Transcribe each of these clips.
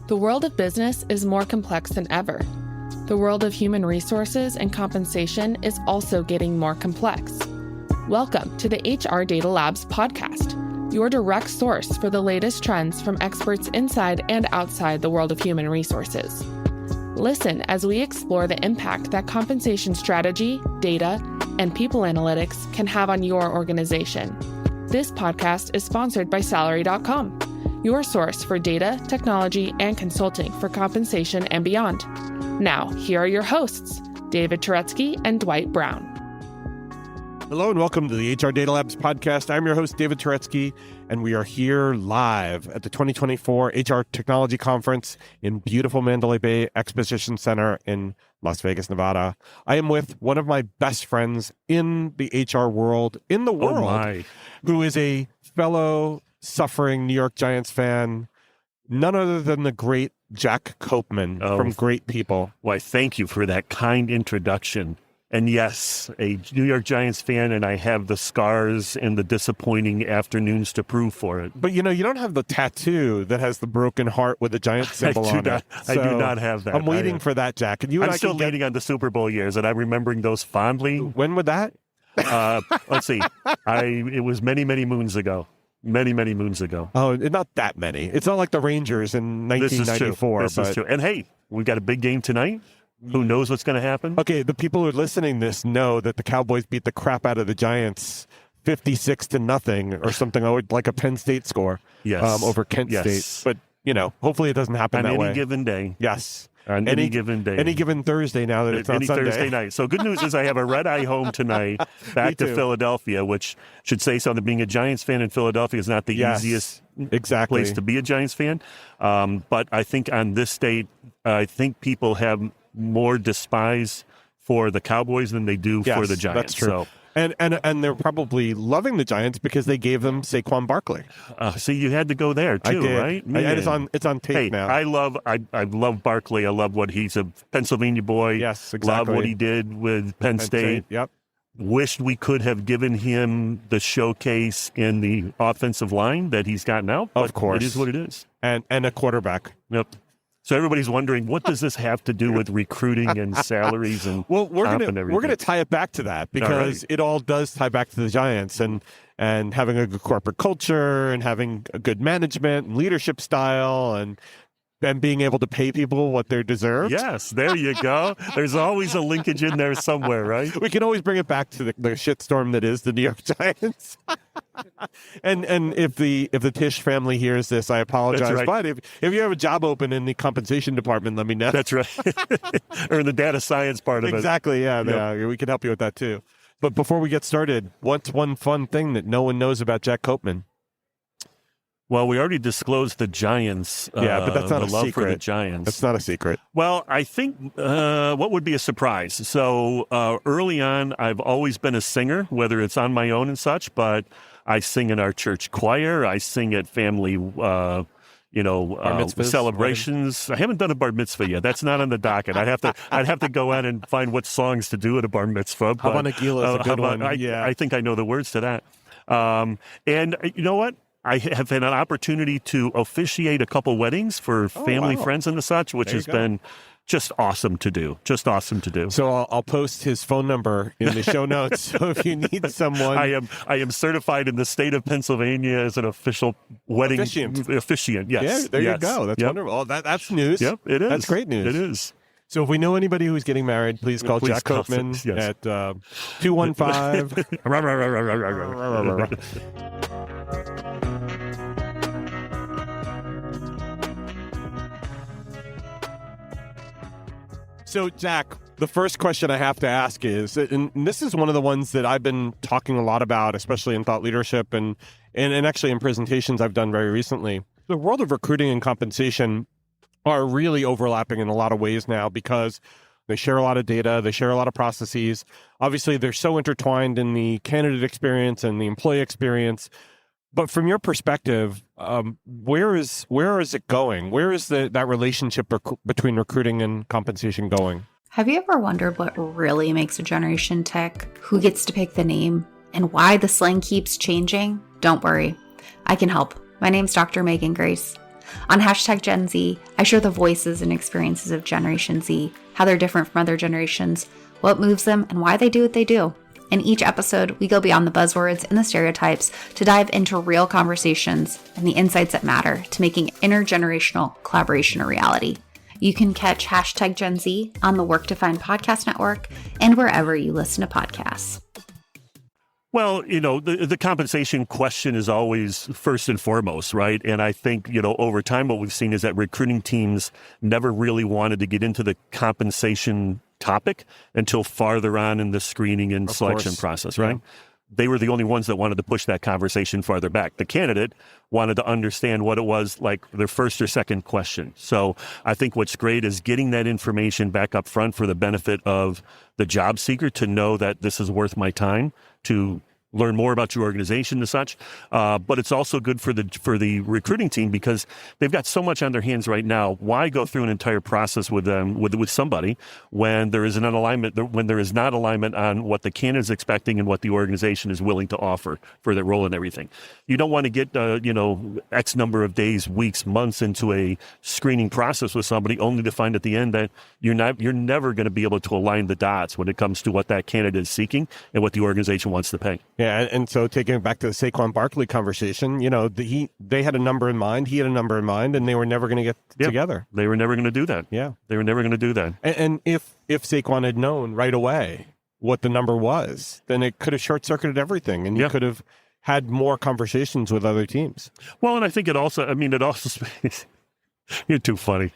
The world of business is more complex than ever. The world of human resources and compensation is also getting more complex. Welcome to the HR Data Labs podcast, your direct source for the latest trends from experts inside and outside the world of human resources. Listen as we explore the impact that compensation strategy, data, and people analytics can have on your organization. This podcast is sponsored by Salary.com, your source for data, technology, and consulting for compensation and beyond. Now, here are your hosts, David Turetsky and Dwight Brown. Hello and welcome to the HR Data Labs podcast. I'm your host, David Turetsky, and we are here live at the 2024 HR Technology Conference in beautiful Mandalay Bay Exposition Center in Las Vegas, Nevada. I am with one of my best friends in the HR world, who is a fellow suffering New York Giants fan, none other than the great Jack Coapman from GR8 People. Why, thank you for that kind introduction. And yes, a New York Giants fan, and I have the scars and the disappointing afternoons to prove for it. But you know, you don't have the tattoo that has the broken heart with the Giants symbol on it. I do not have that. I'm waiting for that, Jack. And I'm still leaning on the Super Bowl years, and I'm remembering those fondly. When was that? Let's see. It was many, many moons ago. Many, many moons ago. Oh, not that many. It's not like the Rangers in 1994. This is true. And hey, we've got a big game tonight. Who knows what's going to happen? Okay, the people who are listening to this know that the Cowboys beat the crap out of the Giants 56-0 or something like a Penn State score over Kent State. But, you know, hopefully it doesn't happen that way. On any given day. Yes. On any given day. Any given Thursday now that it's not Sunday. Thursday night. So good news is I have a red-eye home tonight back to Philadelphia, which should say something. Being a Giants fan in Philadelphia is not the easiest place to be a Giants fan. But I think on this date, I think people have more despise for the Cowboys than they do for the Giants. That's true. So, and they're probably loving the Giants because they gave them Saquon Barkley. See, you had to go there too, right? It's on tape now. I love Barkley. I love what he's a Pennsylvania boy. Yes, exactly. Love what he did with Penn State. Yep. Wished we could have given him the showcase in the offensive line that he's got now. Of course, it is what it is. And a quarterback. Yep. So everybody's wondering, what does this have to do with recruiting and salaries and we're gonna tie it back to that because it all does tie back to the Giants and having a good corporate culture and having a good management and leadership style and being able to pay people what they deserve. Yes, there you go. There's always a linkage in there somewhere, right? We can always bring it back to the shitstorm that is the New York Giants. and if the Tisch family hears this, I apologize. Right. But if you have a job open in the compensation department, let me know. That's right. Or in the data science part of it. Exactly, yeah. We can help you with that too. But before we get started, what's one fun thing that no one knows about Jack Coapman? Well, we already disclosed the Giants. But that's not a love secret. For the Giants. That's not a secret. Well, I think what would be a surprise? So early on, I've always been a singer, whether it's on my own and such, but I sing in our church choir. I sing at family, celebrations. I haven't done a bar mitzvah yet. That's not on the docket. I'd have to go out and find what songs to do at a bar mitzvah. Havana Gila is a good one. I think I know the words to that. And you know what? I have had an opportunity to officiate a couple weddings for family, friends, and the such, which has been just awesome to do. So I'll post his phone number in the show notes. So if you need someone, I am certified in the state of Pennsylvania as an official wedding officiant. Yes, yeah, there you go. That's wonderful. Oh, that's news. Yep, it is. That's great news. It is. So if we know anybody who's getting married, please call Jack Coapman at 215. So, Jack, the first question I have to ask is, and this is one of the ones that I've been talking a lot about, especially in thought leadership and actually in presentations I've done very recently. The world of recruiting and compensation are really overlapping in a lot of ways now because they share a lot of data, they share a lot of processes. Obviously, they're so intertwined in the candidate experience and the employee experience. But from your perspective, where is it going? Where is that relationship between recruiting and compensation going? Have you ever wondered what really makes a generation tick? Who gets to pick the name? And why the slang keeps changing? Don't worry, I can help. My name's Dr. Megan Grace. On hashtag Gen Z, I share the voices and experiences of Generation Z, how they're different from other generations, what moves them, and why they do what they do. In each episode, we go beyond the buzzwords and the stereotypes to dive into real conversations and the insights that matter to making intergenerational collaboration a reality. You can catch hashtag Gen Z on the Work to Find podcast network and wherever you listen to podcasts. Well, the compensation question is always first and foremost, right? And I think, over time, what we've seen is that recruiting teams never really wanted to get into the compensation topic until farther on in the screening and selection process, right? Yeah. They were the only ones that wanted to push that conversation farther back. The candidate wanted to understand what it was like their first or second question. So I think what's great is getting that information back up front for the benefit of the job seeker to know that this is worth my time to learn more about your organization and such. But it's also good for the recruiting team because they've got so much on their hands right now. Why go through an entire process with them, with somebody when there is an alignment, when there is not alignment on what the candidate is expecting and what the organization is willing to offer for their role and everything. You don't want to get, X number of days, weeks, months into a screening process with somebody only to find at the end that you're never going to be able to align the dots when it comes to what that candidate is seeking and what the organization wants to pay. Yeah, and so taking it back to the Saquon Barkley conversation, they had a number in mind, he had a number in mind, and they were never going to get together. They were never going to do that. Yeah. They were never going to do that. And if Saquon had known right away what the number was, then it could have short-circuited everything, and you could have had more conversations with other teams. Well, and I think it also you're too funny.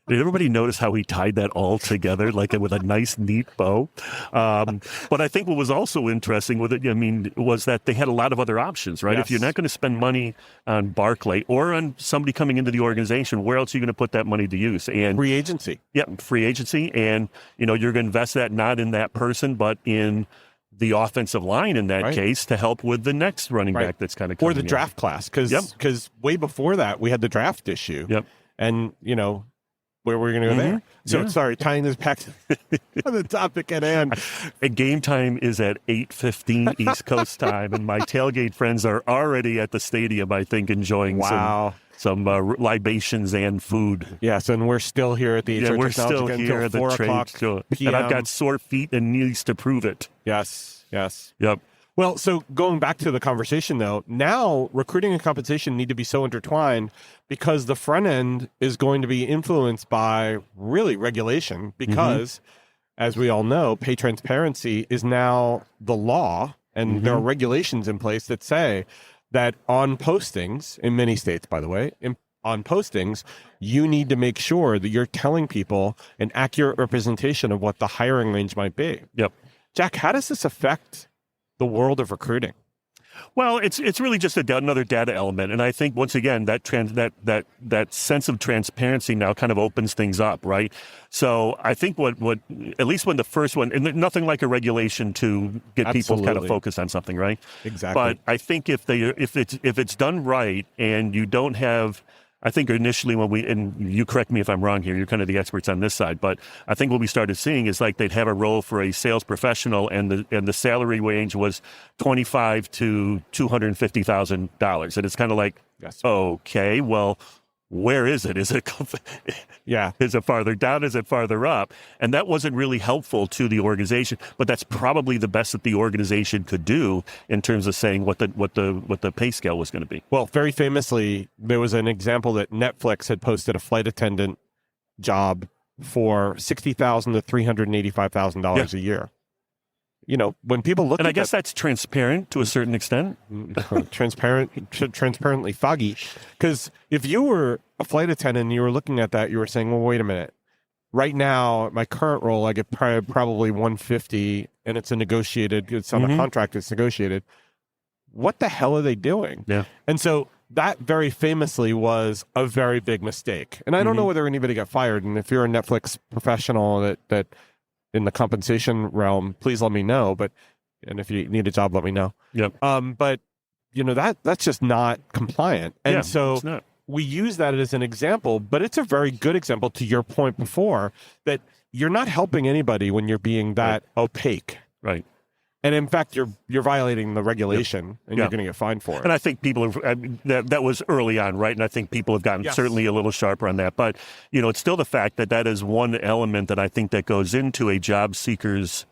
Did everybody notice how he tied that all together, like with a nice, neat bow? But I think what was also interesting with it, was that they had a lot of other options, right? Yes. If you're not going to spend money on Barclay or on somebody coming into the organization, where else are you going to put that money to use? And free agency. Yeah, free agency. And, you're going to invest that not in that person, but in the offensive line in that case to help with the next running back that's kind of coming or the draft class. Because way before that, we had the draft issue. Yep. And, where we're going to go there. So, sorry, tying this back to the topic at hand. Game time is at 8:15 East Coast time, and my tailgate friends are already at the stadium, I think, enjoying some libations and food. Yes, and we're still here at the HR we're still here at the 4 o'clock PM. And I've got sore feet and knees to prove it. Yes. Yep. Well, so going back to the conversation, though, now recruiting and compensation need to be so intertwined because the front end is going to be influenced by really regulation because, as we all know, pay transparency is now the law, and there are regulations in place that say that on postings, in many states, by the way, on postings, you need to make sure that you're telling people an accurate representation of what the hiring range might be. Yep. Jack, how does this affect the world of recruiting? Well, it's really just another data element, and I think once again that sense of transparency now kind of opens things up, right? So I think what at least when the first one, and nothing like a regulation to get people kind of focused on something, right? Exactly. But I think if it's done right, and you don't have. I think initially and you correct me if I'm wrong here, you're kind of the experts on this side, but I think what we started seeing is like they'd have a role for a sales professional and the salary range was $25,000 to $250,000. And it's kind of like, okay, well, where is it? Is it Is it farther down? Is it farther up? And that wasn't really helpful to the organization, but that's probably the best that the organization could do in terms of saying what the pay scale was going to be. Well, very famously, there was an example that Netflix had posted a flight attendant job for $60,000 to $385,000 a year. When people look and I guess that's transparent to a certain extent. Transparently foggy. Because if you were a flight attendant and you were looking at that, you were saying, well, wait a minute. Right now, my current role, I get probably $150 and it's it's on a contract, it's negotiated. What the hell are they doing? Yeah. And so that very famously was a very big mistake. And I don't know whether anybody got fired. And if you're a Netflix professional that in the compensation realm, please let me know. And if you need a job, let me know. Yep. But that's just not compliant. And so we use that as an example, but it's a very good example to your point before that you're not helping anybody when you're being that opaque. Right. And in fact, you're violating the regulation, and you're going to get fined for it. And I think people that was early on, right? And I think people have gotten certainly a little sharper on that. But it's still the fact that is one element that I think that goes into a job seeker's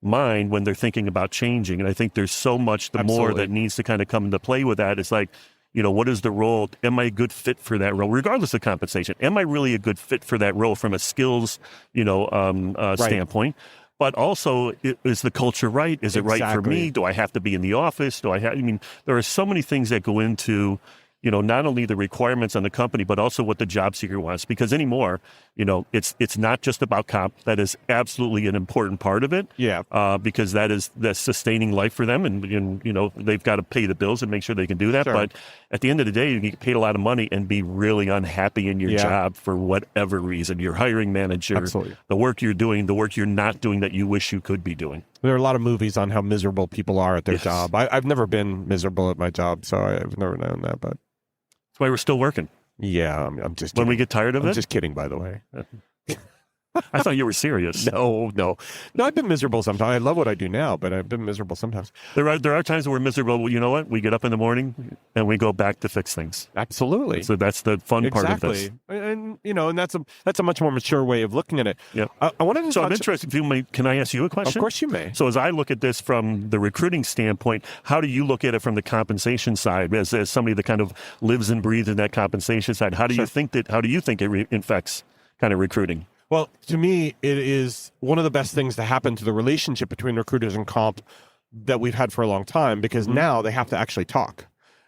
mind when they're thinking about changing. And I think there's so much more that needs to kind of come into play with that. It's like, what is the role? Am I a good fit for that role, regardless of compensation? Am I really a good fit for that role from a skills, standpoint? But also, is the culture right? Is it right for me? Do I have to be in the office? There are so many things that go into, not only the requirements on the company, but also what the job seeker wants. Because anymore, it's not just about comp. That is absolutely an important part of it. Yeah. Because that's sustaining life for them, and they've got to pay the bills and make sure they can do that. Sure. But at the end of the day, you get paid a lot of money and be really unhappy in your job for whatever reason. Your hiring manager, the work you're doing, the work you're not doing that you wish you could be doing. There are a lot of movies on how miserable people are at their job. I've never been miserable at my job, so I've never known that. But that's why we're still working. Yeah, I'm just kidding. When we get tired of it? I'm just kidding, by the way. I thought you were serious. No, I've been miserable sometimes. I love what I do now, but I've been miserable sometimes. There are times when we're miserable. Well, you know what? We get up in the morning and we go back to fix things. Absolutely. So that's the fun part of this. And that's a much more mature way of looking at it. Yeah. I wanted to. So I'm interested. Can I ask you a question? Of course you may. So as I look at this from the recruiting standpoint, how do you look at it from the compensation side? As somebody that kind of lives and breathes in that compensation side, how do you think it affects kind of recruiting? Well, to me, it is one of the best things to happen to the relationship between recruiters and comp that we've had for a long time, because now they have to actually talk.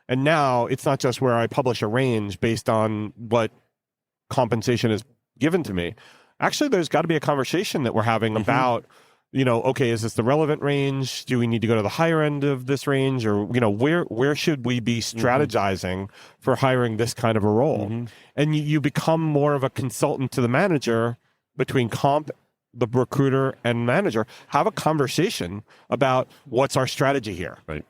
And now it's not just where I publish a range based on what compensation is given to me. Actually, there's got to be a conversation that we're having about, okay, is this the relevant range? Do we need to go to the higher end of this range? Or, where should we be strategizing for hiring this kind of a role? And you become more of a consultant to the manager between comp, the recruiter, and manager. Have a conversation about what's our strategy here. Right.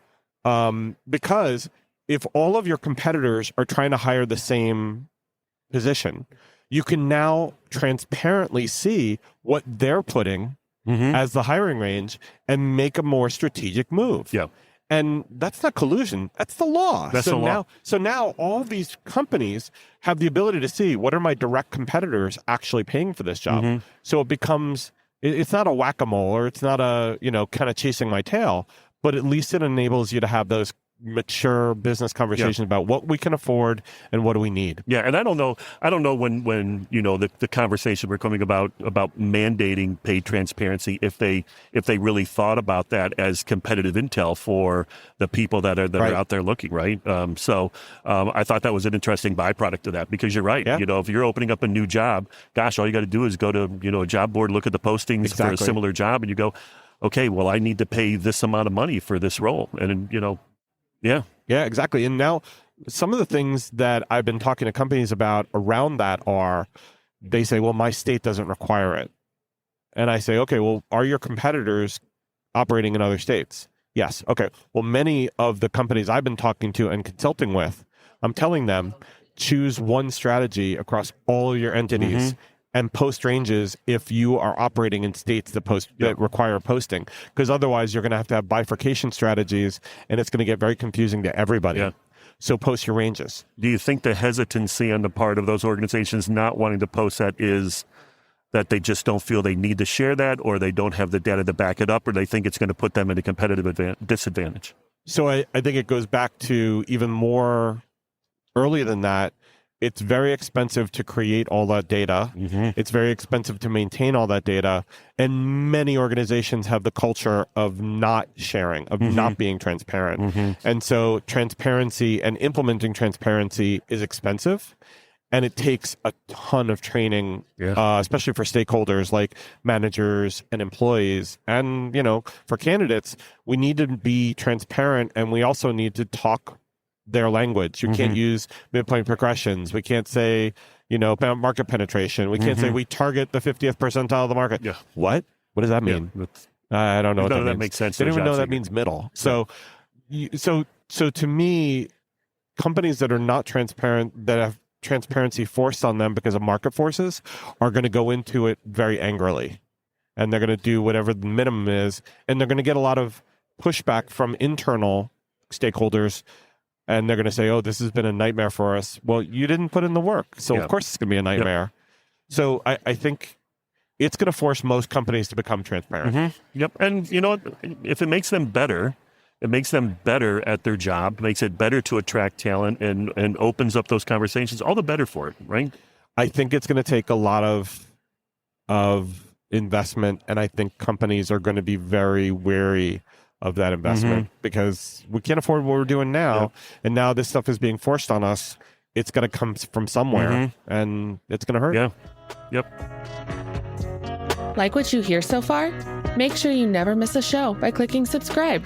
Because if all of your competitors are trying to hire the same position, you can now transparently see what they're putting as the hiring range and make a more strategic move. Yeah. And that's not collusion. That's the law. That's the law. So now all these companies have the ability to see what are my direct competitors actually paying for this job. So it becomes, it's not a whack-a-mole, or it's not a, kind of chasing my tail, but at least it enables you to have those mature business conversations about what we can afford and what do we need. Yeah, and I don't know when the conversation we're coming about mandating paid transparency, if they really thought about that as competitive intel for the people that are out there looking, right? So I thought that was an interesting byproduct of that, because you're right. Yeah. If you're opening up a new job, gosh, all you got to do is go to a job board, look at the postings for a similar job, and you go, okay, well, I need to pay this amount of money for this role, and Yeah, exactly. And now some of the things that I've been talking to companies about around that are, they say, well, my state doesn't require it. And I say, okay, well, are your competitors operating in other states? Yes. Okay. Well, many of the companies I've been talking to and consulting with, I'm telling them, choose one strategy across all your entities and post ranges if you are operating in states that require posting, because otherwise you're going to have bifurcation strategies, and it's going to get very confusing to everybody. Yeah. So post your ranges. Do you think the hesitancy on the part of those organizations not wanting to post that is that they just don't feel they need to share that, or they don't have the data to back it up, or they think it's going to put them at a competitive disadvantage? So I think it goes back to even more early than that. It's very expensive to create all that data. It's very expensive to maintain all that data. And many organizations have the culture of not sharing, of not being transparent. And so transparency and implementing transparency is expensive. And it takes a ton of training, especially for stakeholders like managers and employees. And, for candidates, we need to be transparent, and we also need to talk their language. You can't use midpoint progressions. We can't say, market penetration. We can't say we target the 50th percentile of the market. Yeah. What does that mean? I don't know what that means. Makes sense. They don't even know that means middle. So to me, companies that are not transparent, that have transparency forced on them because of market forces, are going to go into it very angrily. And they're going to do whatever the minimum is. And they're going to get a lot of pushback from internal stakeholders, and they're going to say, oh, this has been a nightmare for us. Well, you didn't put in the work. So, of course, it's going to be a nightmare. Yep. So I think it's going to force most companies to become transparent. Mm-hmm. Yep. And, you know, if it makes them better, it makes them better at their job, makes it better to attract talent and opens up those conversations, all the better for it, right? I think it's going to take a lot of investment, and I think companies are going to be very wary of that investment because we can't afford what we're doing now, and now this stuff is being forced on us. It's going to come from somewhere, and it's going to hurt. Yeah. Yep. Like what you hear so far? Make sure you never miss a show by clicking subscribe.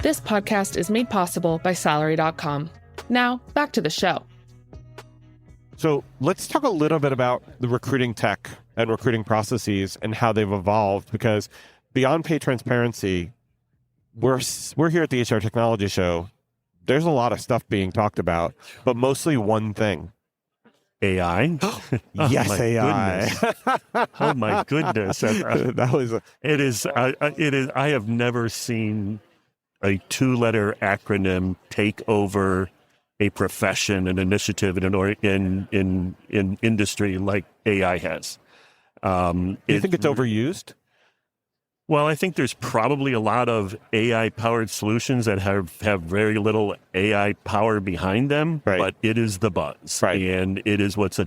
This podcast is made possible by Salary.com. Now, back to the show. So let's talk a little bit about the recruiting tech and recruiting processes and how they've evolved, because beyond pay transparency, we're here at the HR Technology Show. There's a lot of stuff being talked about, but mostly one thing. AI? Yes, AI. Oh my goodness. That was it is. I have never seen a 2-letter acronym take over a profession, an initiative in industry like AI has. Do you think it's overused? Well, I think there's probably a lot of AI-powered solutions that have very little AI power behind them, but it is the buzz, and it is what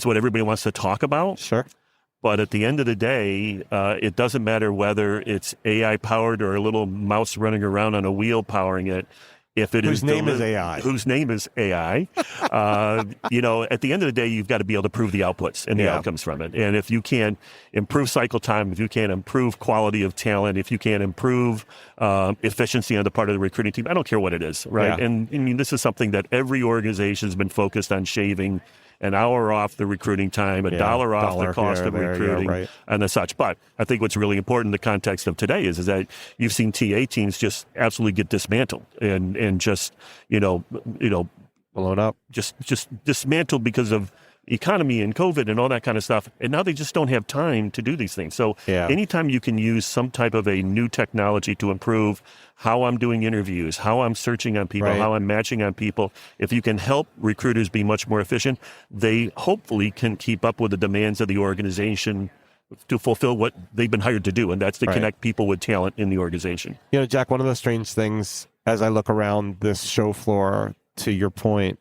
everybody wants to talk about. Sure. But at the end of the day, it doesn't matter whether it's AI-powered or a little mouse running around on a wheel powering it. If it whose name is AI. At the end of the day, you've got to be able to prove the outputs and the outcomes from it. And if you can improve cycle time, if you can improve quality of talent, if you can improve efficiency on the part of the recruiting team, I don't care what it is, right? Yeah. And I mean, this is something that every organization has been focused on shaving an hour off the recruiting time, $1 off the cost of recruiting, and such. But I think what's really important in the context of today is that you've seen TA teams just absolutely get dismantled and just blown up, just dismantled because of economy and COVID and all that kind of stuff. And now they just don't have time to do these things. So anytime you can use some type of a new technology to improve how I'm doing interviews, how I'm searching on people, how I'm matching on people, if you can help recruiters be much more efficient, they hopefully can keep up with the demands of the organization to fulfill what they've been hired to do, and that's to connect people with talent in the organization. You know, Jack, one of the strange things as I look around this show floor, to your point,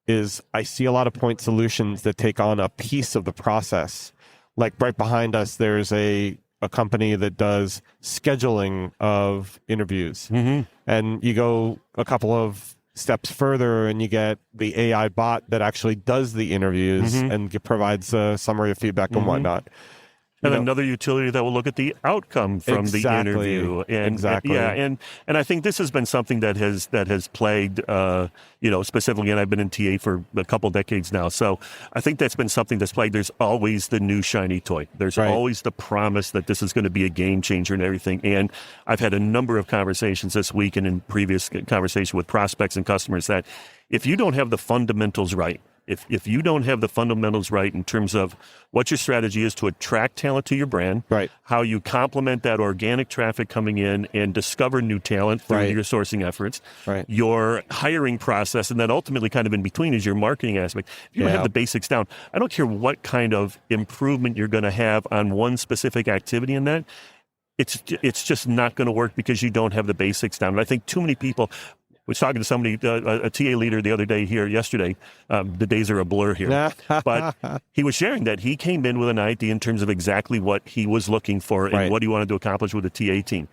is I see a lot of point solutions that take on a piece of the process. Like right behind us, there's a company that does scheduling of interviews. And you go a couple of steps further and you get the AI bot that actually does the interviews and provides a summary of feedback and whatnot. And another utility that will look at the outcome from the interview. And I think this has been something that has plagued, specifically, and I've been in TA for a couple decades now. So I think that's been something that's plagued. There's always the new shiny toy. There's always the promise that this is going to be a game changer and everything. And I've had a number of conversations this week and in previous conversation with prospects and customers that if you don't have the fundamentals right, if you don't have the fundamentals right in terms of what your strategy is to attract talent to your brand, how you complement that organic traffic coming in and discover new talent through your sourcing efforts, your hiring process, and then ultimately kind of in between is your marketing aspect. If you don't have the basics down, I don't care what kind of improvement you're going to have on one specific activity in that, it's just not going to work because you don't have the basics down. And I think too many people... I was talking to somebody, a TA leader the other day here, yesterday. The days are a blur here. But he was sharing that he came in with an idea in terms of exactly what he was looking for and what he wanted to accomplish with the TA team.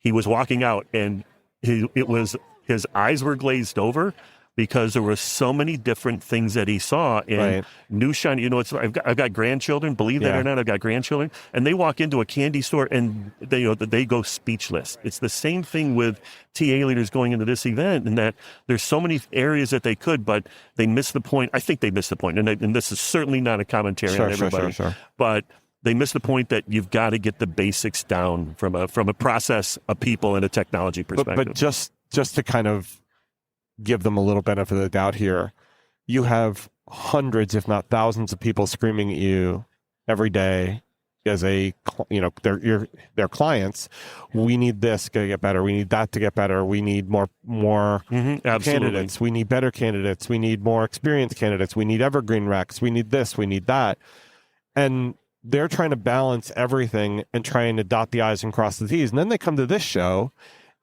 He was walking out and his eyes were glazed over because there were so many different things that he saw and new shiny. I've got grandchildren. Believe that or not, I've got grandchildren, and they walk into a candy store and they go speechless. It's the same thing with TA leaders going into this event, in that there's so many areas that they could, but they miss the point. I think they missed the point, and this is certainly not a commentary on everybody, but they miss the point that you've got to get the basics down from a process, a people, and a technology perspective. But just to kind of give them a little benefit of the doubt here, you have hundreds, if not thousands, of people screaming at you every day a their clients, we need this to get better, we need that to get better, we need more candidates, we need better candidates, we need more experienced candidates, we need evergreen recs, we need this, we need that. And they're trying to balance everything and trying to dot the I's and cross the T's. And then they come to this show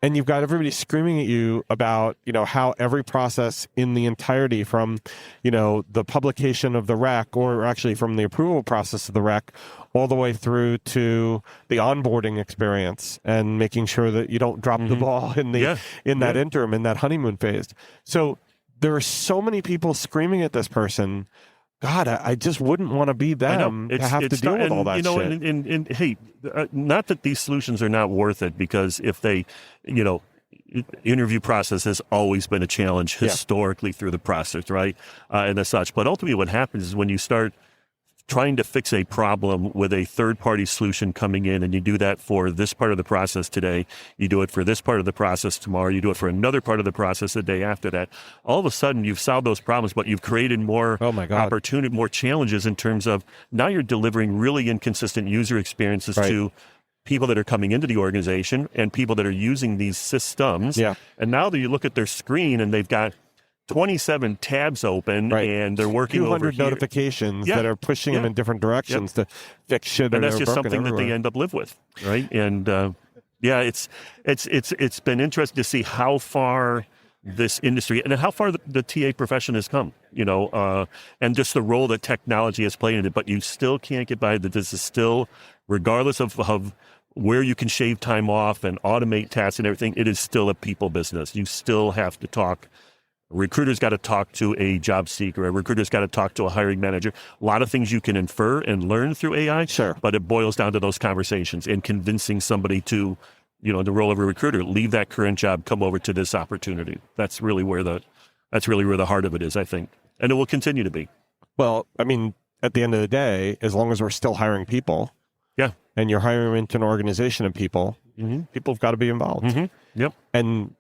and you've got everybody screaming at you about, how every process in the entirety from, the publication of the rec, or actually from the approval process of the rec, all the way through to the onboarding experience and making sure that you don't drop the ball in that interim, in that honeymoon phase. So there are so many people screaming at this person. God, I just wouldn't want to be them to have to deal with all that shit. And hey, not that these solutions are not worth it, because if they, interview process has always been a challenge historically through the process, right? And as such. But ultimately what happens is when you start trying to fix a problem with a third-party solution coming in, and you do that for this part of the process today, you do it for this part of the process tomorrow, you do it for another part of the process the day after that, all of a sudden you've solved those problems, but you've created more opportunity, more challenges in terms of now you're delivering really inconsistent user experiences to people that are coming into the organization and people that are using these systems. Yeah. And now that you look at their screen and they've got 27 tabs open, and they're working over 200 notifications that are pushing them in different directions to fix shit. And that's just something that they end up live with, right? And it's been interesting to see how far this industry and how far the TA profession has come, and just the role that technology has played in it. But you still can't get by that. This is still, regardless of where you can shave time off and automate tasks and everything, it is still a people business. You still have to talk. A recruiter's got to talk to a job seeker. A recruiter's got to talk to a hiring manager. A lot of things you can infer and learn through AI, but it boils down to those conversations and convincing somebody to, the role of a recruiter, leave that current job, come over to this opportunity. That's really where the heart of it is, I think. And it will continue to be. Well, I mean, at the end of the day, as long as we're still hiring people, and you're hiring into an organization of people, people have got to be involved. Yep. And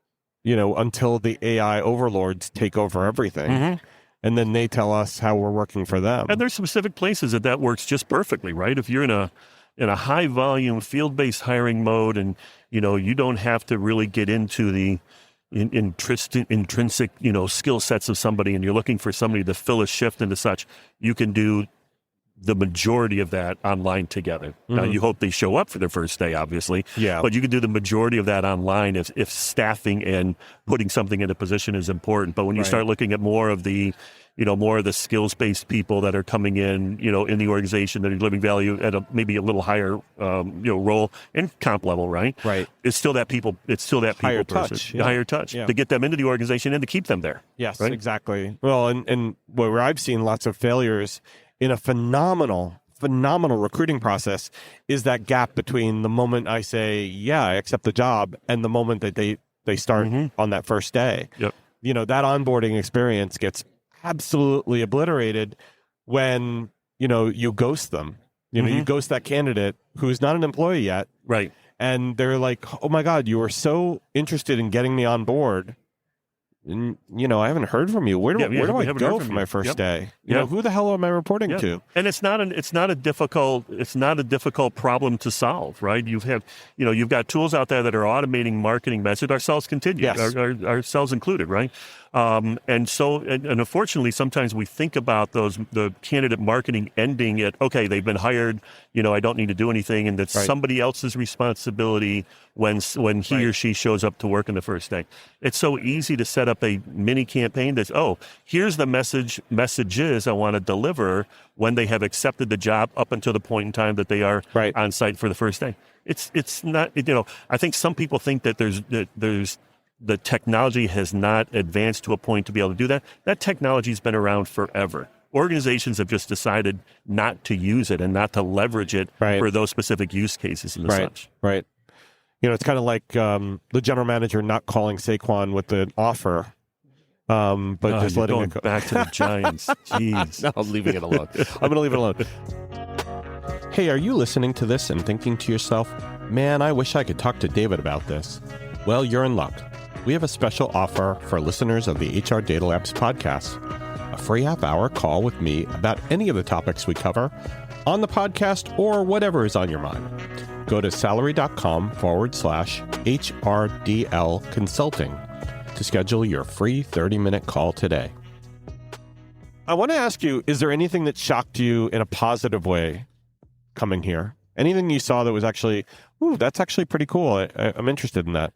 until the AI overlords take over everything, and then they tell us how we're working for them. And there's specific places that works just perfectly, right? If you're in a high volume field-based hiring mode, and you don't have to really get into the intrinsic skill sets of somebody, and you're looking for somebody to fill a shift into such, you can do the majority of that online together. Now, you hope they show up for their first day, obviously. Yeah. But you can do the majority of that online if staffing and putting something in a position is important. But when you start looking at more of the skills-based people that are coming in, in the organization that are delivering value at maybe a little higher, role and comp level, right? Right. It's still that people. It's still that people person, higher touch to get them into the organization and to keep them there. Yes, exactly. Well, and where I've seen lots of failures in a phenomenal recruiting process is that gap between the moment I say, I accept the job, and the moment that they start on that first day. Yep. That onboarding experience gets absolutely obliterated when, you ghost them. You ghost that candidate who's not an employee yet. Right. And they're like, oh my God, you were so interested in getting me on board. And, I haven't heard from you. Where do I go for my first day? Who the hell am I reporting to? And it's not a difficult problem to solve, right? You've got tools out there that are automating marketing message. Ourselves continue, ourselves included, right? And unfortunately, sometimes we think about the candidate marketing ending at, okay, they've been hired, I don't need to do anything, and that's somebody else's responsibility when he or she shows up to work on the first day. It's so easy to set up a mini campaign that's, here's the messages I want to deliver when they have accepted the job up until the point in time that they are on site for the first day. It's not, I think some people think that the technology has not advanced to a point to be able to do that. That technology's been around forever. Organizations have just decided not to use it and not to leverage it for those specific use cases and such. Right. It's kind of like the general manager not calling Saquon with the offer, but just letting it go. Back to the Giants. Jeez. No, I'm leaving it alone. I'm going to leave it alone. Hey, are you listening to this and thinking to yourself, man, I wish I could talk to David about this? Well, you're in luck. We have a special offer for listeners of the HR Data Labs podcast. A free half-hour call with me about any of the topics we cover, on the podcast, or whatever is on your mind. Go to salary.com/HRDL consulting to schedule your free 30-minute call today. I want to ask you, is there anything that shocked you in a positive way coming here? Anything you saw that was actually, ooh, that's actually pretty cool. I'm interested in that.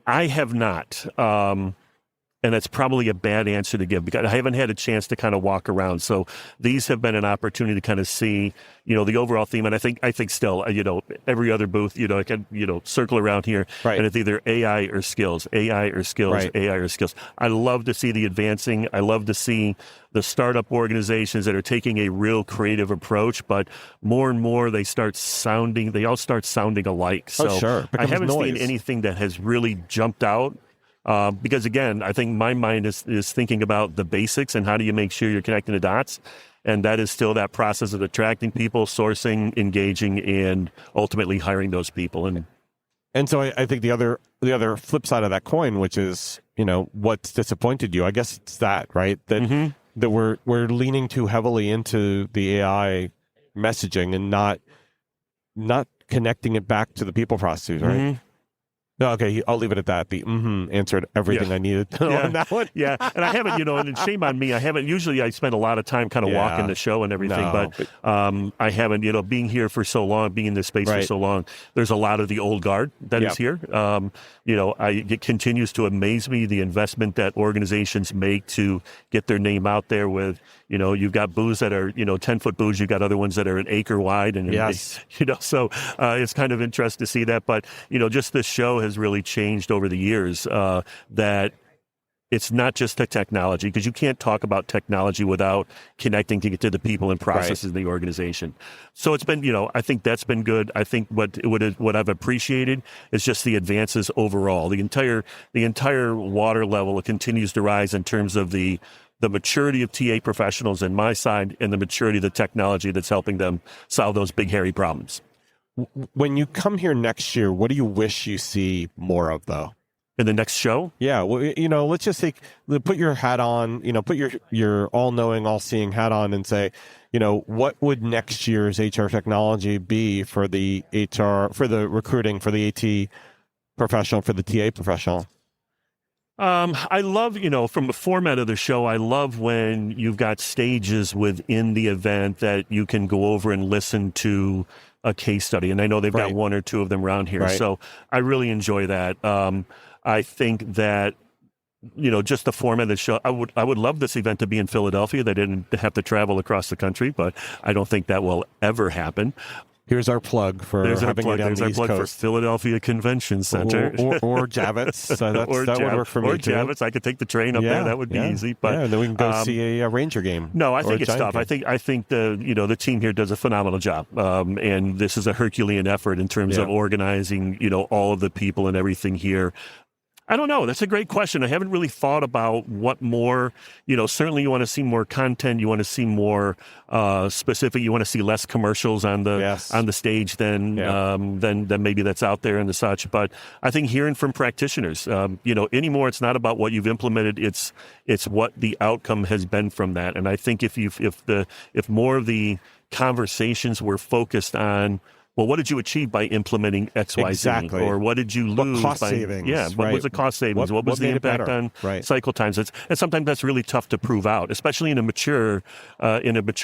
I have not. And that's probably a bad answer to give because I haven't had a chance to kind of walk around. So these have been an opportunity to kind of see, the overall theme. And I think still, every other booth, I can, circle around here, right, and it's either AI or skills, AI or skills, right, AI or skills. I love to see the advancing. I love to see the startup organizations that are taking a real creative approach, but more and more they all start sounding alike. So sure. I haven't seen anything that has really jumped out. Because again, I think my mind is thinking about the basics and how do you make sure you're connecting the dots. And that is still that process of attracting people, sourcing, engaging, and ultimately hiring those people. And so I think the other flip side of that coin, which is, what's disappointed you, I guess it's that, right? That that we're leaning too heavily into the AI messaging and not connecting it back to the people processes, right? Mm-hmm. No, okay, I'll leave it at that. The answered everything I needed to know on that one. Yeah, and I haven't, and shame on me, I haven't, usually I spend a lot of time kind of walking the show and everything, but I haven't, being here for so long, being in this space for so long, there's a lot of the old guard that is here. It continues to amaze me, the investment that organizations make to get their name out there with, you've got booths that are, 10-foot booths, you've got other ones that are an acre wide, and so it's kind of interesting to see that, but, just this show has really changed over the years, that it's not just the technology, because you can't talk about technology without connecting to get to the people and processes in the organization. So it's been, I think that's been good. I think what I've appreciated is just the advances overall. The entire water level continues to rise in terms of the maturity of TA professionals on my side and the maturity of the technology that's helping them solve those big, hairy problems. When you come here next year, what do you wish you see more of, though? In the next show? Yeah, well, let's just say, put your hat on, put your all-knowing, all-seeing hat on and say, what would next year's HR technology be for the recruiting, for the AT professional, for the TA professional? I love, from the format of the show, I love when you've got stages within the event that you can go over and listen to a case study. And I know they've got one or two of them around here. So I really enjoy that. I think that, just the format of the show, I would love this event to be in Philadelphia. They didn't have to travel across the country, but I don't think that will ever happen. Here's our plug for having it on the East Coast. For Philadelphia Convention Center. Or Javits. That would work for me, too. Or Javits. I could take the train up there. That would be easy. But and then we can go see a Ranger game. No, I think it's tough. Game. I think the team here does a phenomenal job. And this is a Herculean effort in terms of organizing, all of the people and everything here. I don't know. That's a great question. I haven't really thought about what more, certainly you want to see more content. You want to see more specific. You want to see less commercials on the stage than maybe that's out there and the such. But I think hearing from practitioners, anymore, it's not about what you've implemented. It's what the outcome has been from that. And I think if more of the conversations were focused on, well, what did you achieve by implementing X, Y, Z? Exactly. Or what did you lose? Cost savings. Yeah, what was the cost savings? What was the impact on cycle times? And sometimes that's really tough to prove out, especially in a mature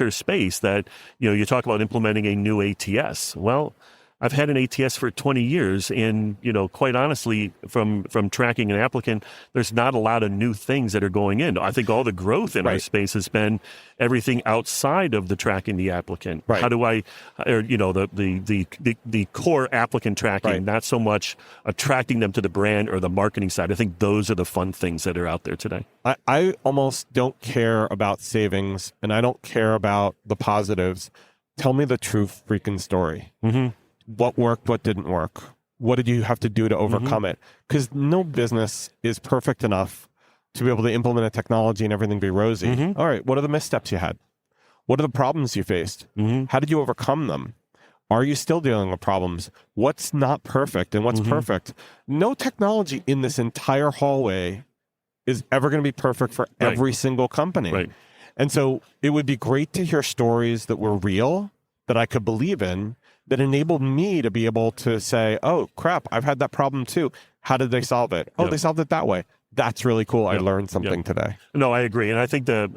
space that, you talk about implementing a new ATS. Well, I've had an ATS for 20 years, and, quite honestly, from tracking an applicant, there's not a lot of new things that are going in. I think all the growth in our space has been everything outside of the tracking the applicant. Right. How do I, the core applicant tracking, not so much attracting them to the brand or the marketing side. I think those are the fun things that are out there today. I almost don't care about savings, and I don't care about the positives. Tell me the true freaking story. Mm-hmm. What worked, what didn't work? What did you have to do to overcome it? Because no business is perfect enough to be able to implement a technology and everything be rosy. Mm-hmm. All right, what are the missteps you had? What are the problems you faced? Mm-hmm. How did you overcome them? Are you still dealing with problems? What's not perfect and what's perfect? No technology in this entire hallway is ever going to be perfect for every single company. Right. And so it would be great to hear stories that were real, that I could believe in, that enabled me to be able to say, oh, crap, I've had that problem too. How did they solve it? Oh, they solved it that way. That's really cool. I learned something today. No, I agree. And I think the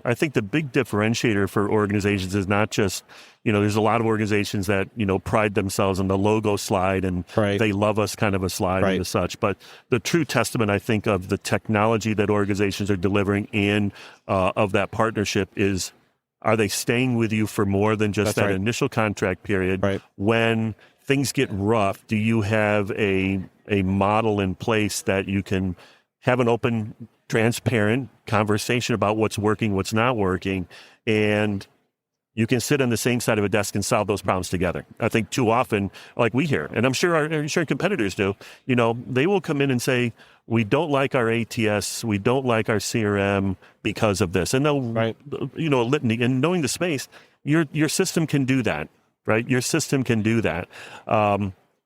big differentiator for organizations is not just, there's a lot of organizations that, pride themselves on the logo slide and they love us kind of a slide and such. But the true testament, I think, of the technology that organizations are delivering and of that partnership is, are they staying with you for more than just that initial contract period? Right. When things get rough, do you have a model in place that you can have an open, transparent conversation about what's working, what's not working, and you can sit on the same side of a desk and solve those problems together. I think too often, like we hear, and I'm sure our competitors do, they will come in and say, we don't like our ATS, we don't like our CRM because of this. And they'll, a litany, and knowing the space, your system can do that, right? Your system can do that.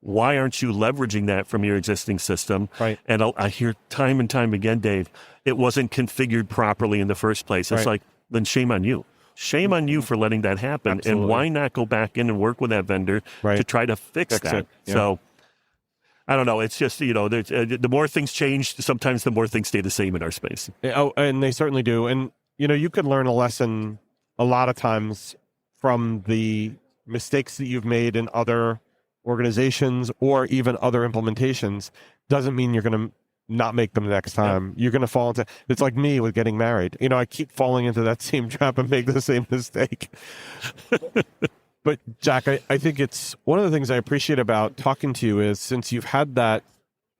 Why aren't you leveraging that from your existing system? Right. And I hear time and time again, Dave, it wasn't configured properly in the first place. It's like, then shame on you. Shame on you for letting that happen. Absolutely. And why not go back in and work with that vendor to try to fix that? Yeah. So I don't know. It's just, the more things change, sometimes the more things stay the same in our space. Oh, and they certainly do. And, you could learn a lesson a lot of times from the mistakes that you've made in other organizations or even other implementations. Doesn't mean you're going to not make them the next time. You're going to fall into, it's like me with getting married. I keep falling into that same trap and make the same mistake. But Jack, I think it's one of the things I appreciate about talking to you is, since you've had that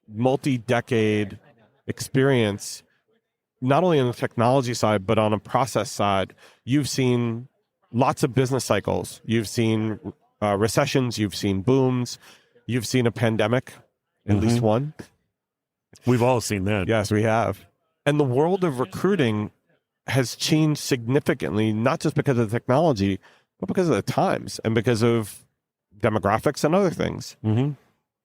multi-decade experience, not only on the technology side, but on a process side, you've seen lots of business cycles. You've seen recessions, you've seen booms, you've seen a pandemic, at least one. We've all seen that. Yes, we have. And the world of recruiting has changed significantly, not just because of the technology, but because of the times and because of demographics and other things. Mm-hmm.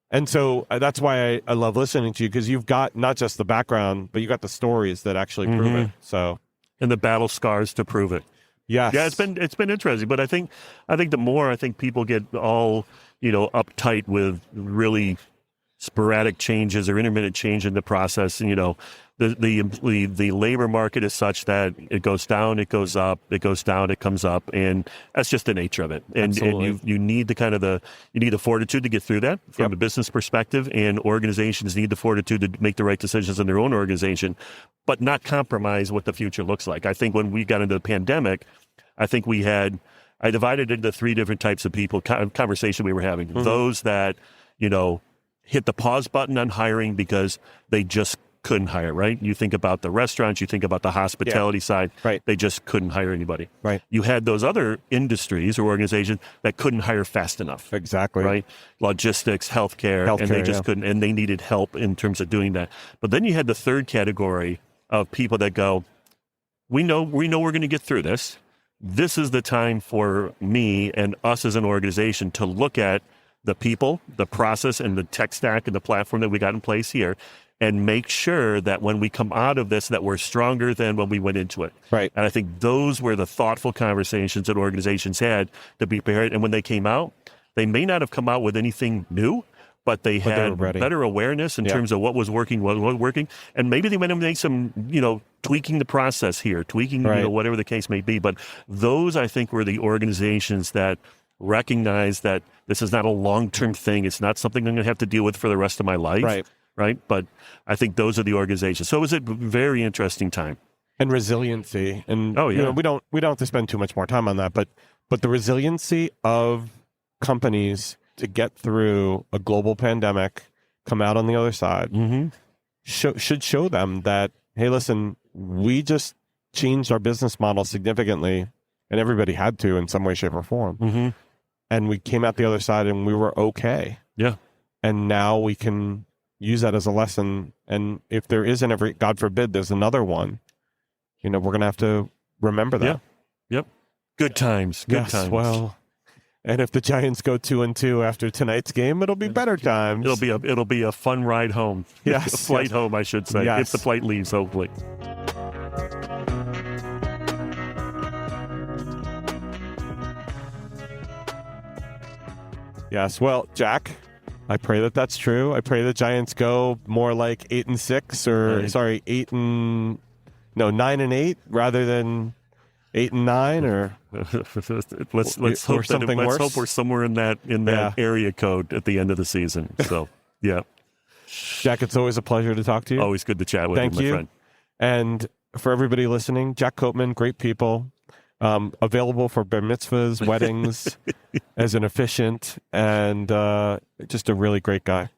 And so that's why I love listening to you, because you've got not just the background, but you got the stories that actually prove it. So, and the battle scars to prove it. Yes. Yeah, it's been interesting, but I think the more people get all uptight with really sporadic changes or intermittent change in the process, and the labor market is such that it goes down, it goes up, it goes down, it comes up, and that's just the nature of it. And you need the fortitude to get through that from a business perspective, and organizations need the fortitude to make the right decisions in their own organization, but not compromise what the future looks like. I think when we got into the pandemic, I divided it into three different types of people, conversation we were having. Mm-hmm. Those that, hit the pause button on hiring because they just couldn't hire, right? You think about the restaurants, you think about the hospitality side, they just couldn't hire anybody. Right. You had those other industries or organizations that couldn't hire fast enough. Exactly. Right? Logistics, healthcare, and they just couldn't, and they needed help in terms of doing that. But then you had the third category of people that go, we know we're going to get through this. This is the time for me and us as an organization to look at the people, the process, and the tech stack and the platform that we got in place here, and make sure that when we come out of this, that we're stronger than when we went into it. Right. And I think those were the thoughtful conversations that organizations had to be prepared. And when they came out, they may not have come out with anything new, but they had better awareness in terms of what was working, what wasn't working. And maybe they went and made some, tweaking the process here, tweaking, whatever the case may be. But those, I think, were the organizations that recognize that this is not a long-term thing. It's not something I'm going to have to deal with for the rest of my life. Right. But I think those are the organizations. So it was a very interesting time. And resiliency. And we don't have to spend too much more time on that, but the resiliency of companies to get through a global pandemic, come out on the other side, should show them that, hey, listen, we just changed our business model significantly, and everybody had to in some way, shape, or form. And we came out the other side and we were okay. Yeah. And now we can use that as a lesson. And if there isn't every, God forbid, there's another one, we're going to have to remember that. Yeah. Yep. Good times. Good times. Well, and if the Giants go 2-2 after tonight's game, it'll be better times. It'll be a fun ride home. Yes. A flight home, I should say. If the flight leaves, hopefully. Yes. Well, Jack, I pray that that's true. I pray the Giants go more like 8-6 or right. 9-8 rather than 8-9 or let's hope something worse. Let's hope we're somewhere in that area code at the end of the season. So, yeah. Jack, it's always a pleasure to talk to you. Always good to chat with you, my friend. And for everybody listening, Jack Coapman, great people. Available for bar mitzvahs, weddings, as an efficient and just a really great guy.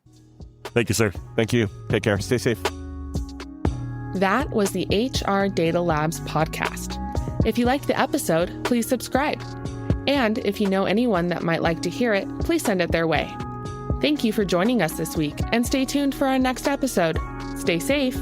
Thank you, sir. Thank you. Take care. Stay safe. That was the HR Data Labs podcast. If you liked the episode, please subscribe. And if you know anyone that might like to hear it, please send it their way. Thank you for joining us this week, and stay tuned for our next episode. Stay safe.